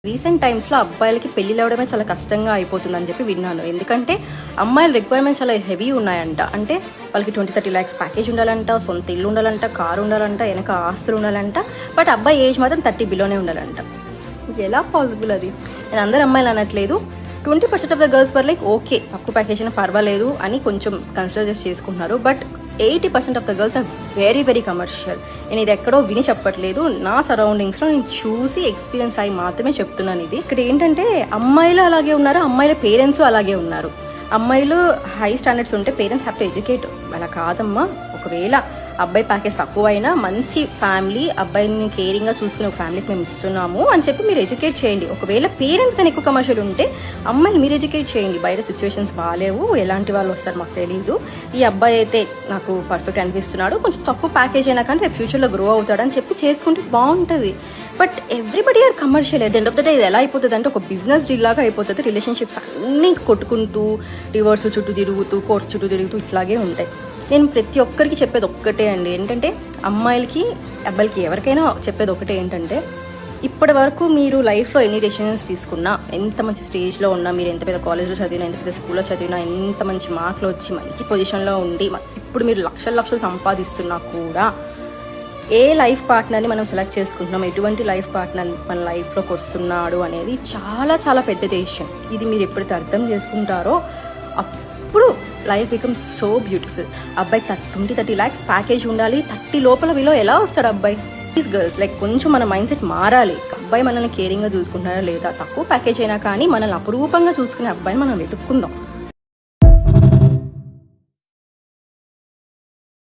Recent టైమ్స్లో అబ్బాయిలకి పెళ్ళిళ్ళు అవ్వడమే చాలా కష్టంగా అయిపోతుందని చెప్పి విన్నాను. ఎందుకంటే అమ్మాయిల రిక్వైర్మెంట్స్ చాలా హెవీ ఉన్నాయంట. అంటే వాళ్ళకి 20-30 lakhs ప్యాకేజ్ ఉండాలంట, సొంత ఇల్లు ఉండాలంట, కారు ఉండాలంట, వెనక ఆస్తులు ఉండాలంట. బట్ అబ్బాయి ఏజ్ మాత్రం 30 బిలోనే ఉండాలంట. ఎలా పాసిబుల్ అది? నేను అందరు అమ్మాయిలు అనట్లేదు. 20% of the girls per like okay, తక్కువ ప్యాకేజ్ అయినా పర్వాలేదు అని కొంచెం కన్సిడర్ చేసి చేసుకుంటున్నారు. But 80% of the girls are very very commercial. నేను ఇది ఎక్కడో విని చెప్పట్లేదు, నా సరౌండింగ్స్లో నేను చూసి ఎక్స్పీరియన్స్ అయ్యి మాత్రమే చెప్తున్నాను. ఇది ఇక్కడ ఏంటంటే అమ్మాయిలు అలాగే ఉన్నారు, అమ్మాయిల పేరెంట్స్ అలాగే ఉన్నారు. అమ్మాయిలు హై స్టాండర్డ్స్ ఉంటే పేరెంట్స్ హ్యావ్ టు ఎడ్యుకేట్. అలా కాదమ్మా, ఒకవేళ అబ్బాయి ప్యాకేజ్ తక్కువైనా మంచి ఫ్యామిలీ, అబ్బాయిని కేరింగ్గా చూసుకునే ఒక ఫ్యామిలీకి మేము ఇస్తున్నాము అని చెప్పి మీరు ఎడ్యుకేట్ చేయండి. ఒకవేళ పేరెంట్స్ కానీ ఎక్కువ కమర్షియల్ ఉంటే అమ్మాయిని మీరు ఎడ్యుకేట్ చేయండి. బయట సిచ్యువేషన్స్ బాగాలేవు, ఎలాంటి వాళ్ళు వస్తారు మాకు తెలియదు, ఈ అబ్బాయి అయితే నాకు పర్ఫెక్ట్ అనిపిస్తున్నాడు, కొంచెం తక్కువ ప్యాకేజ్ అయినా కానీ రేపు ఫ్యూచర్లో గ్రో అవుతాడని చెప్పి చేసుకుంటే బాగుంటుంది. But everybody are commercial. At the end of the day ఇది ఎలా అయిపోతుంది అంటే ఒక బిజినెస్ డీల్ లాగా అయిపోతుంది. రిలేషన్షిప్స్ అన్నీ కొట్టుకుంటూ, డివోర్స్ చుట్టూ తిరుగుతూ, కోర్టు చుట్టూ తిరుగుతూ ఇట్లాగే ఉంటాయి. నేను ప్రతి ఒక్కరికి చెప్పేది ఒక్కటే అండి, ఏంటంటే అమ్మాయిలకి అబ్బాయిలకి ఎవరికైనా చెప్పేది ఒకటే ఏంటంటే, ఇప్పటి వరకు మీరు లైఫ్లో ఎన్ని డెసిషన్స్ తీసుకున్నా, ఎంత మంచి స్టేజ్లో ఉన్నా, మీరు ఎంత పెద్ద కాలేజ్లో చదివినా, ఎంత పెద్ద స్కూల్లో చదివినా, ఎంత మంచి మార్కులు వచ్చి మంచి పొజిషన్లో ఉండి ఇప్పుడు మీరు లక్షలు సంపాదిస్తున్నా కూడా ఏ లైఫ్ పార్ట్నర్ని మనం సెలెక్ట్ చేసుకుంటున్నాం, ఎటువంటి లైఫ్ పార్ట్నర్ మన లైఫ్లోకి వస్తున్నాడు అనేది చాలా చాలా పెద్ద డెసిషన్. ఇది మీరు ఎప్పుడైతే అర్థం చేసుకుంటారో అప్పుడు లైఫ్ బికమ్స్ సో బ్యూటిఫుల్. అబ్బాయి 20-30 lakhs ప్యాకేజ్ ఉండాలి, 30 లోపల విలో ఎలా వస్తాడు అబ్బాయి? ప్లీజ్ గర్ల్స్, లైక్ కొంచెం మన మైండ్ సెట్ మారాలి. అబ్బాయి మనల్ని కేరింగ్గా చూసుకుంటున్నారా లేదా, తక్కువ ప్యాకేజ్ అయినా కానీ మనల్ని అపురూపంగా చూసుకునే అబ్బాయిని మనం వెతుక్కుందాం.